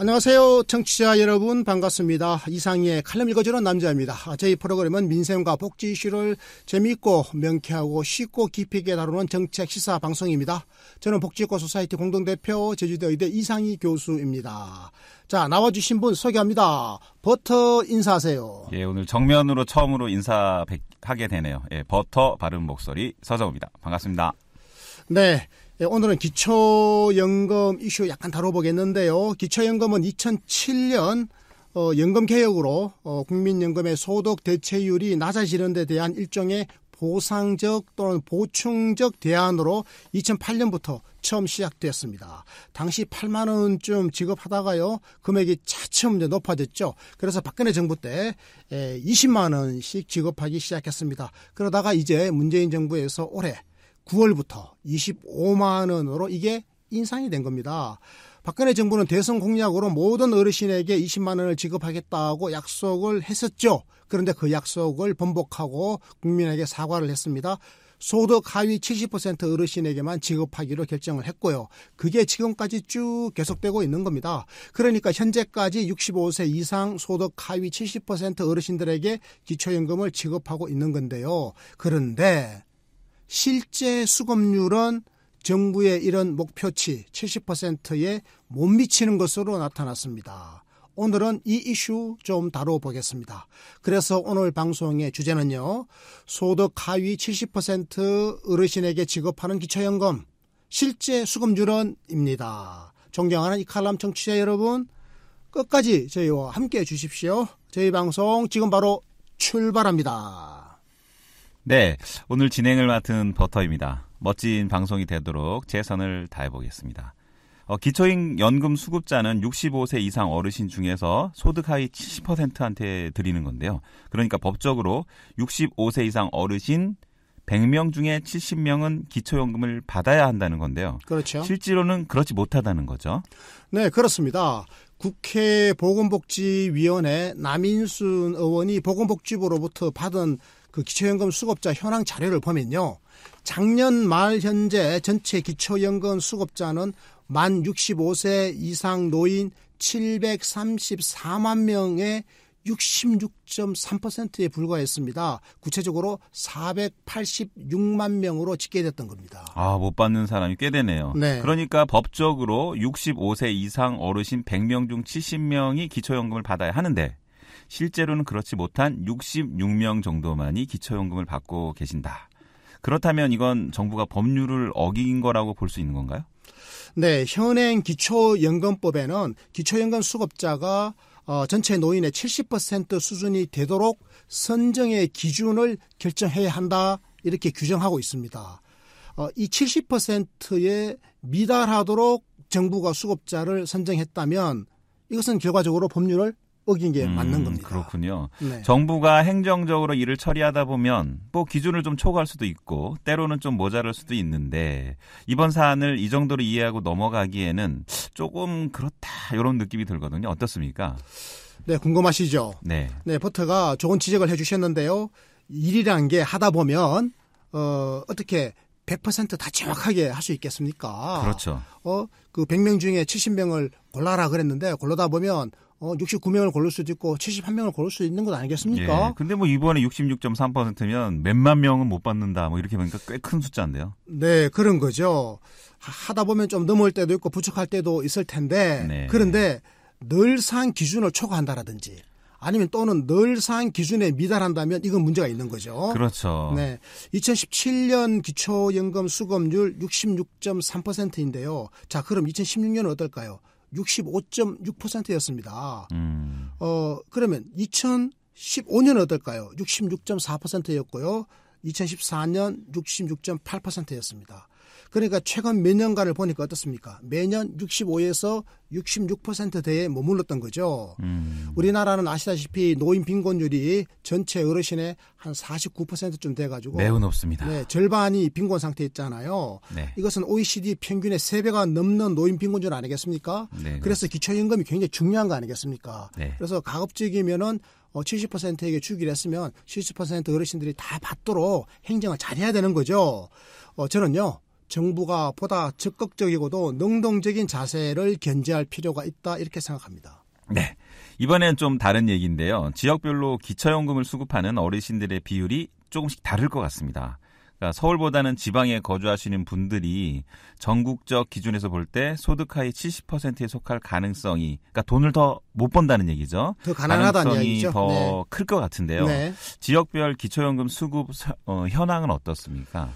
안녕하세요. 청취자 여러분 반갑습니다. 이상희의 칼럼 읽어주는 남자입니다. 저희 프로그램은 민생과 복지 이슈를 재미있고 명쾌하고 쉽고 깊이 있게 다루는 정책 시사 방송입니다. 저는 복지과 소사이티 공동대표 제주대 의대 이상희 교수입니다. 자, 나와주신 분 소개합니다. 버터 인사하세요. 예, 오늘 정면으로 처음으로 인사하게 되네요. 예, 버터 바른 목소리 서정우입니다. 반갑습니다. 네. 오늘은 기초연금 이슈 약간 다뤄보겠는데요. 기초연금은 2007년 연금개혁으로 국민연금의 소득 대체율이 낮아지는 데 대한 일종의 보상적 또는 보충적 대안으로 2008년부터 처음 시작됐습니다. 당시 8만 원쯤 지급하다가요. 금액이 차츰 높아졌죠. 그래서 박근혜 정부 때 20만 원씩 지급하기 시작했습니다. 그러다가 이제 문재인 정부에서 올해 9월부터 25만 원으로 이게 인상이 된 겁니다. 박근혜 정부는 대선 공약으로 모든 어르신에게 20만 원을 지급하겠다고 약속을 했었죠. 그런데 그 약속을 번복하고 국민에게 사과를 했습니다. 소득 하위 70% 어르신에게만 지급하기로 결정을 했고요. 그게 지금까지 쭉 계속되고 있는 겁니다. 그러니까 현재까지 65세 이상 소득 하위 70% 어르신들에게 기초연금을 지급하고 있는 건데요. 그런데 실제 수급률은 정부의 이런 목표치 70%에 못 미치는 것으로 나타났습니다. 오늘은 이 이슈 좀 다뤄보겠습니다. 그래서 오늘 방송의 주제는요. 소득 하위 70% 어르신에게 지급하는 기초연금 실제 수급률은 입니다. 존경하는 이 칼럼 청취자 여러분 끝까지 저희와 함께해 주십시오. 저희 방송 지금 바로 출발합니다. 네, 오늘 진행을 맡은 버터입니다. 멋진 방송이 되도록 최선을 다해보겠습니다. 기초연금 수급자는 65세 이상 어르신 중에서 소득 하위 70%한테 드리는 건데요. 그러니까 법적으로 65세 이상 어르신 100명 중에 70명은 기초연금을 받아야 한다는 건데요. 그렇죠. 실제로는 그렇지 못하다는 거죠. 네, 그렇습니다. 국회 보건복지위원회 남인순 의원이 보건복지부로부터 받은 그 기초연금 수급자 현황 자료를 보면요. 작년 말 현재 전체 기초연금 수급자는 만 65세 이상 노인 734만 명의 66.3%에 불과했습니다. 구체적으로 486만 명으로 집계됐던 겁니다. 아, 못 받는 사람이 꽤 되네요. 네. 그러니까 법적으로 65세 이상 어르신 100명 중 70명이 기초연금을 받아야 하는데 실제로는 그렇지 못한 66명 정도만이 기초연금을 받고 계신다. 그렇다면 이건 정부가 법률을 어긴 거라고 볼 수 있는 건가요? 네, 현행 기초연금법에는 기초연금 수급자가 전체 노인의 70% 수준이 되도록 선정의 기준을 결정해야 한다 이렇게 규정하고 있습니다. 이 70%에 미달하도록 정부가 수급자를 선정했다면 이것은 결과적으로 법률을 어긴 게 맞는 겁니다. 그렇군요. 네. 정부가 행정적으로 일을 처리하다 보면 뭐 기준을 좀 초과할 수도 있고 때로는 좀 모자랄 수도 있는데 이번 사안을 이 정도로 이해하고 넘어가기에는 조금 그렇다 이런 느낌이 들거든요. 어떻습니까? 네, 궁금하시죠? 네. 네, 버터가 좋은 지적을 해주셨는데요. 일이란 게 하다 보면 어떻게 100% 다 정확하게 할 수 있겠습니까? 그렇죠. 그 100명 중에 70명을 골라라 그랬는데 골라다 보면 69명을 고를 수도 있고 71명을 고를 수 있는 것 아니겠습니까? 예. 근데 뭐 이번에 66.3%면 몇만 명은 못 받는다. 뭐 이렇게 보니까 꽤 큰 숫자인데요. 네, 그런 거죠. 하다 보면 좀 넘을 때도 있고 부족할 때도 있을 텐데 네. 그런데 늘상 기준을 초과한다라든지 아니면 또는 늘상 기준에 미달한다면 이건 문제가 있는 거죠. 그렇죠. 네, 2017년 기초연금 수급률 66.3%인데요. 자, 그럼 2016년은 어떨까요? 65.6%였습니다. 그러면 2015년은 어떨까요? 66.4%였고요. 2014년 66.8%였습니다. 그러니까 최근 몇 년간을 보니까 어떻습니까? 매년 65에서 66%대에 머물렀던 거죠. 우리나라는 아시다시피 노인 빈곤율이 전체 어르신의 한 49%쯤 돼가지고 매우 높습니다. 네, 절반이 빈곤 상태에 있잖아요. 네. 이것은 OECD 평균의 3배가 넘는 노인 빈곤율 아니겠습니까? 네, 그래서 기초연금이 굉장히 중요한 거 아니겠습니까? 네. 그래서 가급적이면은 70%에게 주기로 했으면 70% 어르신들이 다 받도록 행정을 잘해야 되는 거죠. 저는요. 정부가 보다 적극적이고도 능동적인 자세를 견지할 필요가 있다 이렇게 생각합니다. 네. 이번엔 좀 다른 얘기인데요. 지역별로 기초연금을 수급하는 어르신들의 비율이 조금씩 다를 것 같습니다. 그러니까 서울보다는 지방에 거주하시는 분들이 전국적 기준에서 볼 때 소득 하위 70%에 속할 가능성이, 그러니까 돈을 더 못 번다는 얘기죠. 더 가난하다는 가능성이 얘기죠. 더 클 것 같은데요. 네. 지역별 기초연금 수급 현황은 어떻습니까?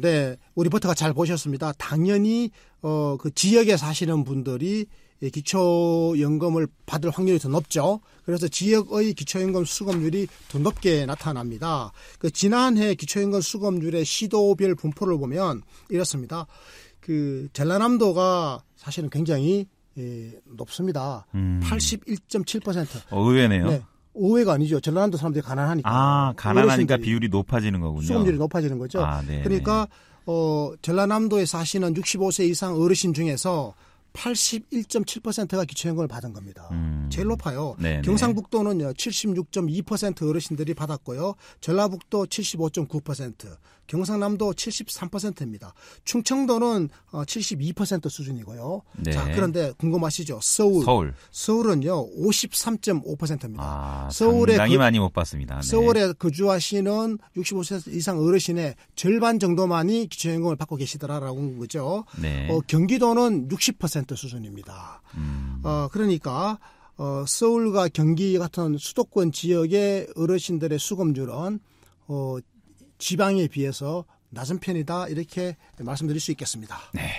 네. 우리 리포터가 잘 보셨습니다. 당연히 그 지역에 사시는 분들이 기초연금을 받을 확률이 더 높죠. 그래서 지역의 기초연금 수급률이 더 높게 나타납니다. 그 지난해 기초연금 수급률의 시도별 분포를 보면 이렇습니다. 그 전라남도가 사실은 굉장히 높습니다. 81.7%. 의외네요. 네. 의외가 아니죠. 전라남도 사람들이 가난하니까. 가난하니까 비율이 높아지는 거군요. 수급률이 높아지는 거죠. 그러니까 전라남도에 사시는 65세 이상 어르신 중에서 81.7%가 기초연금을 받은 겁니다. 제일 높아요. 네네. 경상북도는 76.2% 어르신들이 받았고요. 전라북도 75.9%, 경상남도 73%입니다. 충청도는 72% 수준이고요. 네. 자, 그런데 궁금하시죠? 서울은요 53.5%입니다. 상당히 많이 못 받습니다. 네. 서울에 거주하시는 65세 이상 어르신의 절반 정도만이 기초연금을 받고 계시더라라는 거죠. 네. 경기도는 60% 수준입니다. 그러니까 서울과 경기 같은 수도권 지역의 어르신들의 수급률은 지방에 비해서 낮은 편이다 이렇게 말씀드릴 수 있겠습니다. 네.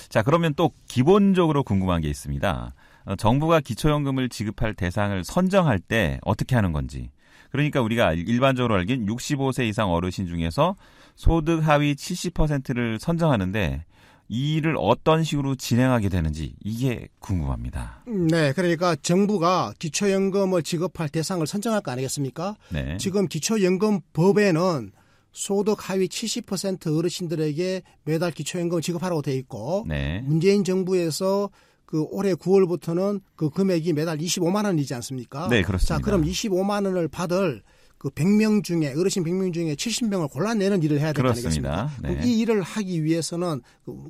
자, 그러면 또 기본적으로 궁금한 게 있습니다. 정부가 기초연금을 지급할 대상을 선정할 때 어떻게 하는 건지. 그러니까 우리가 일반적으로 알긴 65세 이상 어르신 중에서 소득 하위 70%를 선정하는데 이 일을 어떤 식으로 진행하게 되는지 이게 궁금합니다. 네, 그러니까 정부가 기초연금을 지급할 대상을 선정할 거 아니겠습니까? 네. 지금 기초연금법에는 소득 하위 70% 어르신들에게 매달 기초연금을 지급하라고 돼 있고 네. 문재인 정부에서 그 올해 9월부터는 그 금액이 매달 25만 원이지 않습니까? 네, 그렇습니다. 자, 그럼 25만 원을 받을 그 100명 중에 어르신 100명 중에 70명을 골라내는 일을 해야 될 거 아니겠습니까? 네. 이 일을 하기 위해서는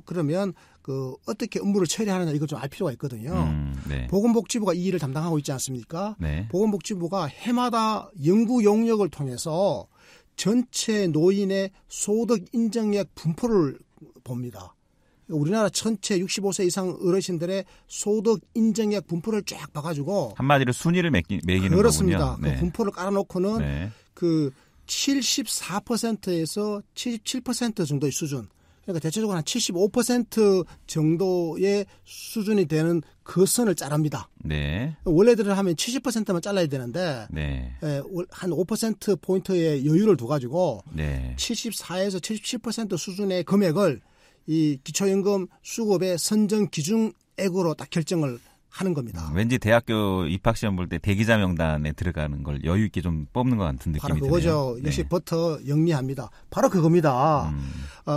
그러면 그 어떻게 업무를 처리하느냐 이걸 좀 알 필요가 있거든요. 네. 보건복지부가 이 일을 담당하고 있지 않습니까? 네. 보건복지부가 해마다 연구 용역을 통해서 전체 노인의 소득 인정액 분포를 봅니다. 우리나라 전체 65세 이상 어르신들의 소득 인정액 분포를 쫙 봐가지고 한마디로 순위를 매기는 그렇습니다. 거군요. 네. 그 분포를 깔아놓고는 네. 그 74%에서 77% 정도의 수준. 그러니까 대체적으로 한 75% 정도의 수준이 되는 그 선을 자릅니다. 네. 원래대로 하면 70%만 잘라야 되는데 네. 한 5% 포인트의 여유를 둬가지고 네. 74에서 77% 수준의 금액을 이 기초연금 수급의 선정 기준액으로 딱 결정을 하는 겁니다. 왠지 대학교 입학시험 볼 때 대기자 명단에 들어가는 걸 여유 있게 좀 뽑는 것 같은 느낌이 드네요. 바로 그거죠. 네. 역시 버터 영리합니다. 바로 그겁니다.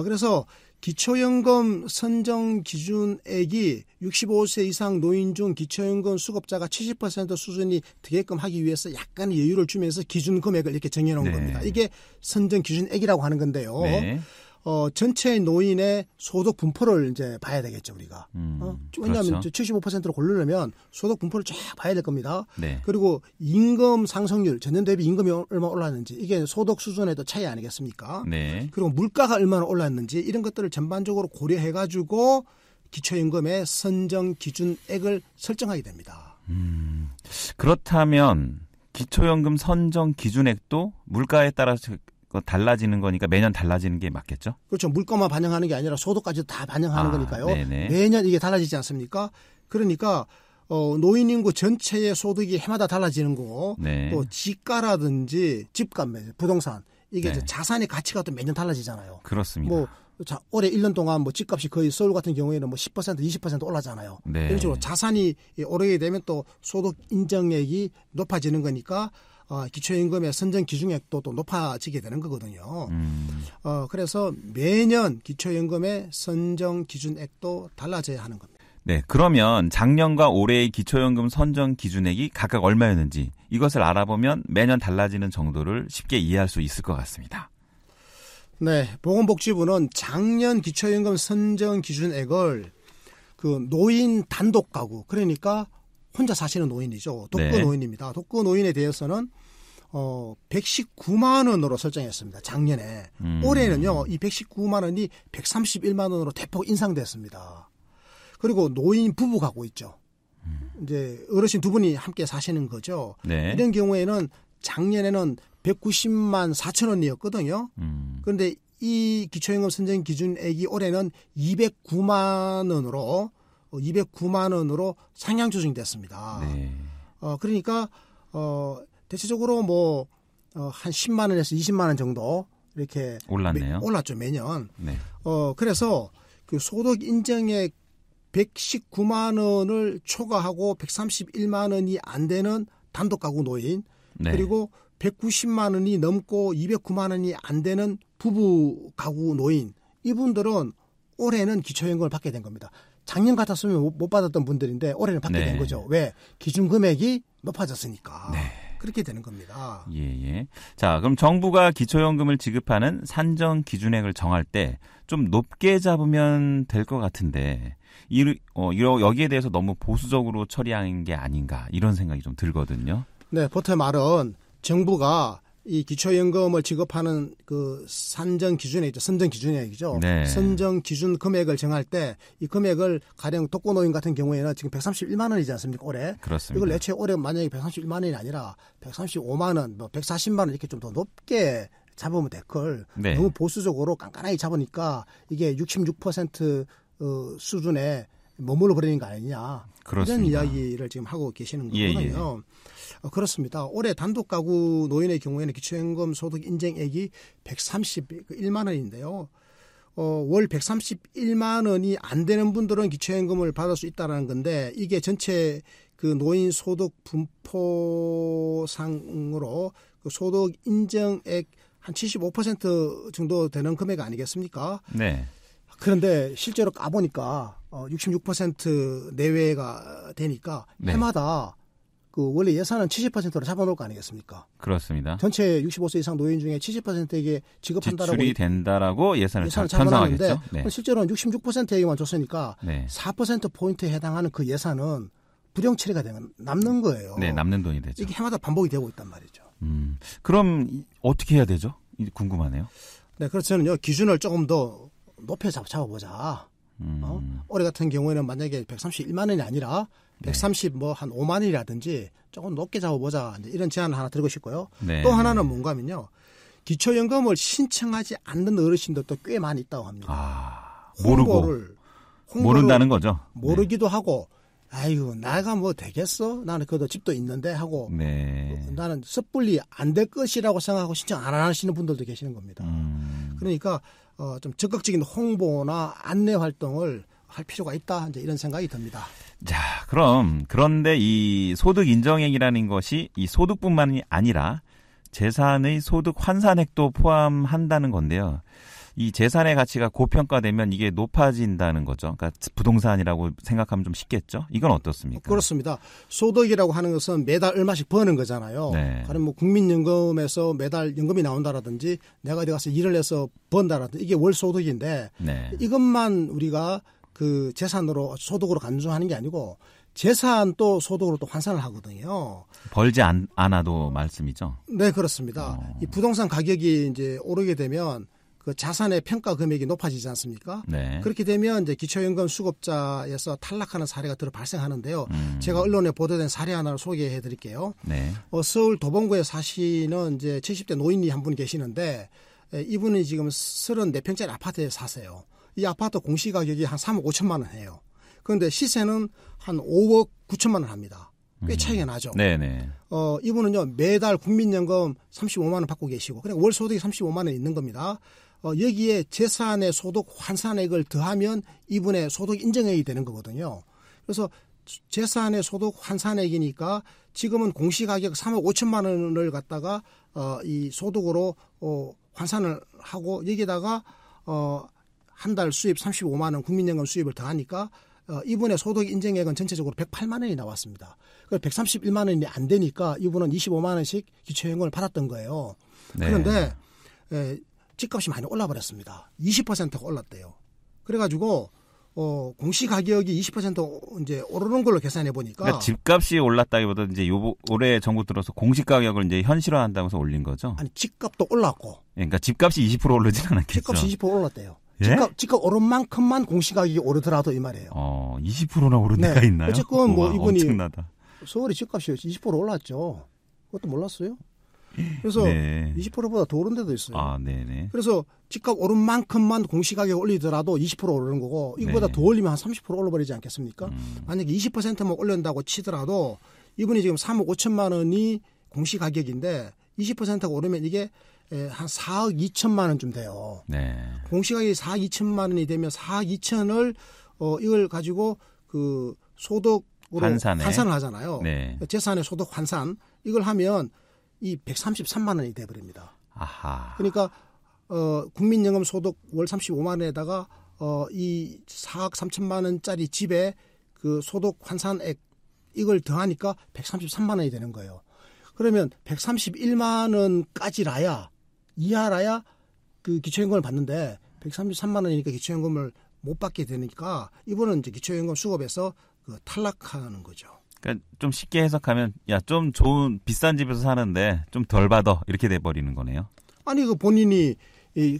그래서 기초연금 선정 기준액이 65세 이상 노인 중 기초연금 수급자가 70% 수준이 되게끔 하기 위해서 약간의 여유를 주면서 기준 금액을 이렇게 정해놓은 네. 겁니다. 이게 선정 기준액이라고 하는 건데요. 네. 전체 노인의 소득 분포를 이제 봐야 되겠죠, 우리가. 왜냐하면 그렇죠. 75%로 고르려면 소득 분포를 쫙 봐야 될 겁니다. 네. 그리고 임금 상승률, 전년 대비 임금이 얼마 올랐는지 이게 소득 수준에도 차이 아니겠습니까? 네. 그리고 물가가 얼마나 올랐는지 이런 것들을 전반적으로 고려해가지고 기초연금의 선정 기준액을 설정하게 됩니다. 그렇다면 기초연금 선정 기준액도 물가에 따라서 달라지는 거니까 매년 달라지는 게 맞겠죠? 그렇죠. 물가만 반영하는 게 아니라 소득까지도 다 반영하는 거니까요. 네네. 매년 이게 달라지지 않습니까? 그러니까 노인 인구 전체의 소득이 해마다 달라지는 거고 네. 또 지가라든지 집값, 부동산 이게 네. 자산의 가치가 또 매년 달라지잖아요. 그렇습니다. 뭐 올해 1년 동안 뭐 집값이 거의 서울 같은 경우에는 뭐 10%, 20% 올라잖아요. 네. 이런 식으로 자산이 오르게 되면 또 소득 인정액이 높아지는 거니까 기초임금의 선정 기준액도 또 높아지게 되는 거거든요. 그래서 매년 기초임금의 선정 기준액도 달라져야 하는 겁니다. 네, 그러면 작년과 올해의 기초연금 선정 기준액이 각각 얼마였는지 이것을 알아보면 매년 달라지는 정도를 쉽게 이해할 수 있을 것 같습니다. 네, 보건복지부는 작년 기초연금 선정 기준액을 그 노인 단독 가구, 그러니까 혼자 사시는 노인이죠. 독거 네. 노인입니다. 독거 노인에 대해서는 119만 원으로 설정했습니다. 작년에. 올해는요, 이 119만 원이 131만 원으로 대폭 인상됐습니다. 그리고 노인 부부 가구 있죠. 이제 어르신 두 분이 함께 사시는 거죠. 네. 이런 경우에는 작년에는 190만 4천 원이었거든요. 그런데 이 기초연금 선정 기준액이 올해는 209만 원으로 상향 조정됐습니다. 네. 그러니까 대체적으로 뭐 한 10만 원에서 20만 원 정도 이렇게 올랐네요. 올랐죠, 매년. 네. 그래서 그 소득 인정액 119만 원을 초과하고 131만 원이 안 되는 단독 가구 노인, 네. 그리고 190만 원이 넘고 209만 원이 안 되는 부부 가구 노인, 이분들은 올해는 기초연금을 받게 된 겁니다. 작년 같았으면 못 받았던 분들인데 올해는 받게 네. 된 거죠. 왜? 기준 금액이 높아졌으니까. 네. 그렇게 되는 겁니다. 예. 자, 그럼 정부가 기초연금을 지급하는 산정 기준액을 정할 때 좀 높게 잡으면 될 것 같은데 여기에 대해서 너무 보수적으로 처리한 게 아닌가 이런 생각이 좀 들거든요. 네, 보통 말은 정부가 이 기초연금을 지급하는 그 산정 기준액이죠. 선정 기준액이죠. 네. 선정 기준 금액을 정할 때 이 금액을 가령 독거노인 같은 경우에는 지금 131만 원이지 않습니까? 올해. 그렇습니다. 이걸 애초에 올해 만약에 131만 원이 아니라 135만 원, 뭐 140만 원 이렇게 좀 더 높게 잡으면 될걸. 네. 너무 보수적으로 깐깐하게 잡으니까 이게 66% 수준에 머물러 버리는 거 아니냐. 그렇습니다. 이런 이야기를 지금 하고 계시는 거거든요. 그렇습니다. 올해 단독 가구 노인의 경우에는 기초연금 소득 인정액이 131만 원인데요. 월 131만 원이 안 되는 분들은 기초연금을 받을 수 있다는 건데 이게 전체 그 노인 소득 분포상으로 그 소득 인정액 한 75% 정도 되는 금액 아니겠습니까? 네. 그런데 실제로 까보니까 66% 내외가 되니까 네. 해마다 그 원래 예산은 70%로 잡아놓을 거 아니겠습니까? 그렇습니다. 전체 65세 이상 노인 중에 70%에게 지급한다라고 지출이 된다라고 예산을 잡아놨는데 편성하겠죠. 네. 실제로는 66%에게만 줬으니까 네. 4%포인트에 해당하는 그 예산은 부정 처리가 되면 남는 거예요. 네, 남는 돈이 되죠. 이게 해마다 반복이 되고 있단 말이죠. 그럼 어떻게 해야 되죠? 궁금하네요. 네, 그래서 저는요 기준을 조금 더 높여 잡아보자. 올해 같은 경우에는 만약에 131만 원이 아니라 130 뭐 한 5만 원이라든지 조금 높게 잡아보자. 이런 제안을 하나 드리고 싶고요. 네. 또 하나는 뭔가 하면요. 기초연금을 신청하지 않는 어르신들도 꽤 많이 있다고 합니다. 모른다는 거죠. 모르기도 하고 아이고 나가 뭐 되겠어? 나는 그래도 집도 있는데 하고 나는 섣불리 안 될 것이라고 생각하고 신청 안 하시는 분들도 계시는 겁니다. 그러니까 좀 적극적인 홍보나 안내 활동을 할 필요가 있다. 이제 이런 생각이 듭니다. 자, 그런데 이 소득 인정액이라는 것이 이 소득뿐만이 아니라 재산의 소득 환산액도 포함한다는 건데요. 이 재산의 가치가 고평가되면 이게 높아진다는 거죠. 그러니까 부동산이라고 생각하면 좀 쉽겠죠. 이건 어떻습니까? 그렇습니다. 소득이라고 하는 것은 매달 얼마씩 버는 거잖아요. 네. 가령 뭐 국민연금에서 매달 연금이 나온다라든지 내가 어디 가서 일을 해서 번다라든지 이게 월 소득인데 이것만 우리가 그 재산으로 소득으로 간주하는 게 아니고 재산도 소득으로 또 환산을 하거든요. 벌지 않아도 말씀이죠. 네, 그렇습니다. 이 부동산 가격이 이제 오르게 되면 그 자산의 평가 금액이 높아지지 않습니까? 네. 그렇게 되면 이제 기초연금 수급자에서 탈락하는 사례가 들어 발생하는데요. 제가 언론에 보도된 사례 하나를 소개해 드릴게요. 네. 서울 도봉구에 사시는 이제 70대 노인이 한 분 계시는데 이분이 지금 34평짜리 아파트에 사세요. 이 아파트 공시가격이 한 3억 5천만 원 해요. 그런데 시세는 한 5억 9천만 원 합니다. 꽤 차이가 나죠. 네네. 이분은요 매달 국민연금 35만 원 받고 계시고 그냥 월 소득이 35만 원 있는 겁니다. 여기에 재산의 소득 환산액을 더하면 이분의 소득 인정액이 되는 거거든요. 그래서 재산의 소득 환산액이니까 지금은 공시가격 3억 5천만 원을 갖다가 이 소득으로 환산을 하고 여기다가 한 달 수입 35만 원 국민연금 수입을 더하니까 이분의 소득 인정액은 전체적으로 108만 원이 나왔습니다. 131만 원이 안 되니까 이분은 25만 원씩 기초연금을 받았던 거예요. 네. 그런데 집값이 많이 올라버렸습니다. 20%가 올랐대요. 그래가지고 공시가격이 20% 이제 오르는 걸로 계산해 보니까 그러니까 집값이 올랐다기보다 이제 올해 정부 들어서 공시가격을 이제 현실화한다면서 올린 거죠? 아니 집값도 올랐고. 그러니까 집값이 20% 오르진 않았겠죠. 집값이 20% 올랐대요. 예? 집값 오른 만큼만 공시가격이 오르더라도 이 말이에요. 20%나 오른 데가 있나요? 어쨌건 뭐 우와, 이분이 엄청나다. 서울의 집값이 20% 올랐죠. 그것도 몰랐어요. 그래서 네. 20%보다 더 오른 데도 있어요. 아, 네네. 그래서 집값 오른 만큼만 공시가격 올리더라도 20% 오르는 거고 이거보다 네. 더 올리면 한 30% 올라버리지 않겠습니까? 만약에 20%만 올린다고 치더라도 이분이 지금 3억 5천만 원이 공시가격인데 20%가 오르면 이게 한 4억 2천만 원쯤 돼요. 네. 공시가격이 4억 2천만 원이 되면 4억 2천을 이걸 가지고 그 소득으로 환산을 하잖아요. 네. 재산의 소득 환산 이걸 하면 이 133만 원이 돼버립니다. 아하. 그러니까 국민연금 소득 월 35만 원에다가 이 4억 3천만 원짜리 집에 그 소득 환산액 이걸 더하니까 133만 원이 되는 거예요. 그러면 131만 원까지라야 이하라야 그 기초연금을 받는데 133만 원이니까 기초연금을 못 받게 되니까 이분은 이제 기초연금 수급에서 그 탈락하는 거죠. 그러니까 좀 쉽게 해석하면 야, 좀 좋은 비싼 집에서 사는데 좀 덜 받아 이렇게 돼 버리는 거네요. 아니 그 본인이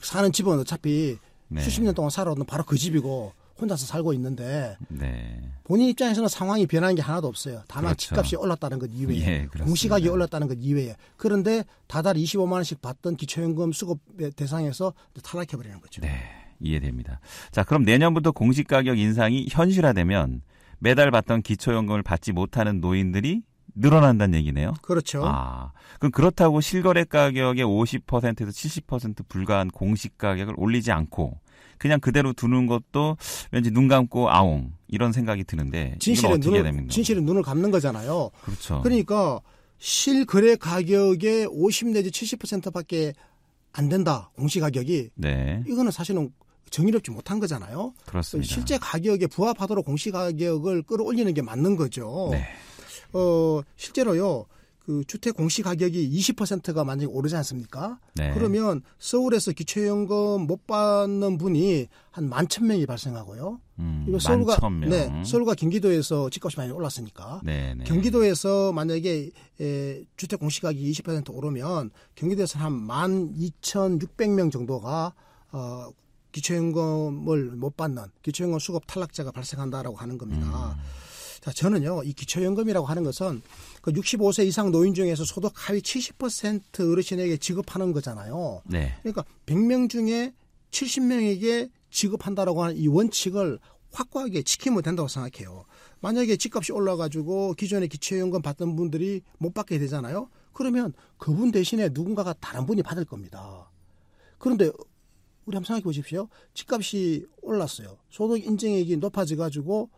사는 집은 어차피 네. 수십 년 동안 살아오던 바로 그 집이고 혼자서 살고 있는데 네. 본인 입장에서는 상황이 변한 게 하나도 없어요. 다만 그렇죠. 집값이 올랐다는 것 이외에 예, 그렇습니다. 공시가격이 올랐다는 것 이외에 그런데 다달 25만 원씩 받던 기초연금 수급 대상에서 탈락해버리는 거죠. 네, 이해됩니다. 자, 그럼 내년부터 공시가격 인상이 현실화되면 매달 받던 기초연금을 받지 못하는 노인들이 늘어난다는 얘기네요. 그렇죠. 그럼 그렇다고 실거래 가격의 50%에서 70% 불과한 공시가격을 올리지 않고 그냥 그대로 두는 것도 왠지 눈 감고 아웅 이런 생각이 드는데 이건 어떻게 되는 거예요? 진실은 눈을 감는 거잖아요. 그렇죠. 그러니까 실거래 가격의 50 내지 70%밖에 안 된다. 공시가격이. 네. 이거는 사실은 정의롭지 못한 거잖아요. 그렇습니다. 실제 가격에 부합하도록 공시가격을 끌어올리는 게 맞는 거죠. 네. 실제로요. 그 주택 공시가격이 20%가 만약에 오르지 않습니까? 네. 그러면 서울에서 기초연금 못 받는 분이 한 11,000명이 발생하고요. 이거 서울과 11,000명. 네, 서울과 경기도에서 집값이 많이 올랐으니까. 네, 네. 경기도에서 만약에 주택 공시가격이 20% 오르면 경기도에서 한 12,600명 정도가 기초연금을 못 받는 기초연금 수급 탈락자가 발생한다라고 하는 겁니다. 자, 저는요, 이 기초연금이라고 하는 것은 그 65세 이상 노인 중에서 소득 하위 70% 어르신에게 지급하는 거잖아요. 네. 그러니까 100명 중에 70명에게 지급한다라고 하는 이 원칙을 확고하게 지키면 된다고 생각해요. 만약에 집값이 올라가지고 기존에 기초연금 받던 분들이 못 받게 되잖아요. 그러면 그분 대신에 누군가가 다른 분이 받을 겁니다. 그런데 우리 한번 생각해 보십시오. 집값이 올랐어요. 소득 인정액이 높아져가지고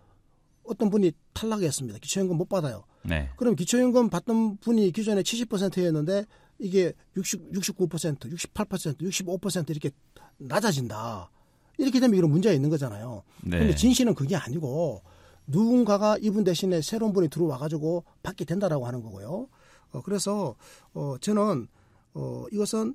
어떤 분이 탈락했습니다. 기초연금 못 받아요. 네. 그럼 기초연금 받던 분이 기존에 70%였는데 이게 69%, 68%, 65% 이렇게 낮아진다. 이렇게 되면 이런 문제가 있는 거잖아요. 그런데 네. 진실은 그게 아니고 누군가가 이분 대신에 새로운 분이 들어와가지고 받게 된다라고 하는 거고요. 그래서 저는 이것은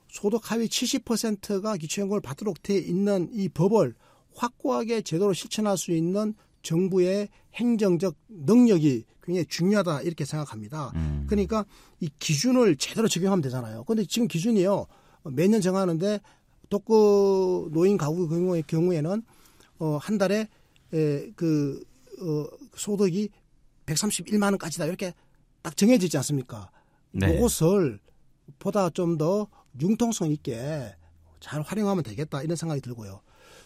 소득 하위 70%가 기초연금을 받도록 돼 있는 이 법을 확고하게 제대로 실천할 수 있는 정부의 행정적 능력이 굉장히 중요하다 이렇게 생각합니다. 그러니까 이 기준을 제대로 적용하면 되잖아요. 그런데 지금 기준이요. 매년 정하는데 독거 노인 가구 경우에는 한 달에 소득이 131만 원까지다 이렇게 딱 정해지지 않습니까? 네. 이것을 보다 좀 더 융통성 있게 잘 활용하면 되겠다 이런 생각이 들고요.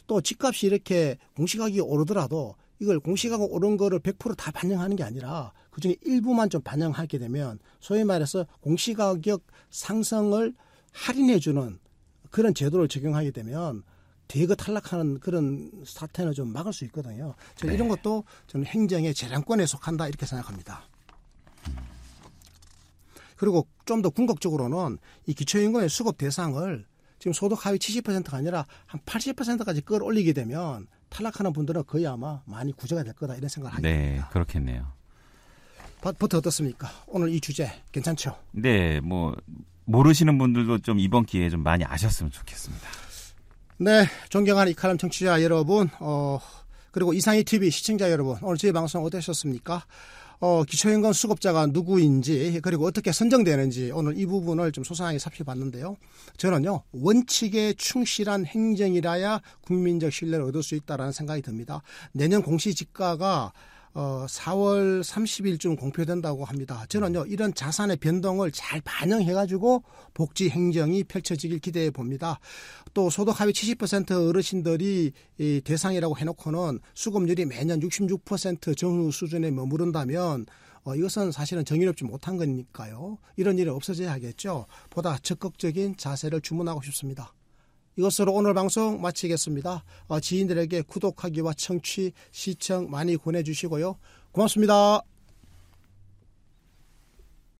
또 집값이 이렇게 공시가격이 오르더라도 이걸 공시가격 오른 거를 100% 다 반영하는 게 아니라 그중에 일부만 좀 반영하게 되면 소위 말해서 공시가격 상승을 할인해 주는 그런 제도를 적용하게 되면 대거 탈락하는 그런 사태는 좀 막을 수 있거든요. 네. 이런 것도 저는 행정의 재량권에 속한다 이렇게 생각합니다. 그리고 좀 더 궁극적으로는 이 기초연금의 수급 대상을 지금 소득 하위 70%가 아니라 한 80%까지 끌어올리게 되면 탈락하는 분들은 거의 아마 많이 구제가 될 거다 이런 생각을 하게 됩니다. 네, 그렇겠네요. 버터 어떻습니까? 오늘 이 주제 괜찮죠? 네, 모르시는 분들도 좀 이번 기회에 좀 많이 아셨으면 좋겠습니다. 네, 존경하는 이카람 청취자 여러분, 그리고 이상희 TV 시청자 여러분, 오늘 저희 방송 어떠셨습니까? 기초연금 수급자가 누구인지, 그리고 어떻게 선정되는지 오늘 이 부분을 좀 소상하게 살펴봤는데요. 저는요, 원칙에 충실한 행정이라야 국민적 신뢰를 얻을 수 있다는 생각이 듭니다. 내년 공시지가가 4월 30일쯤 공표된다고 합니다. 저는요, 이런 자산의 변동을 잘 반영해가지고 복지 행정이 펼쳐지길 기대해 봅니다. 또 소득 하위 70% 어르신들이 대상이라고 해놓고는 수급률이 매년 66% 전후 수준에 머무른다면 이것은 사실은 정의롭지 못한 거니까요. 이런 일이 없어져야겠죠. 보다 적극적인 자세를 주문하고 싶습니다. 이것으로 오늘 방송 마치겠습니다. 지인들에게 구독하기와 청취, 시청 많이 권해주시고요. 고맙습니다.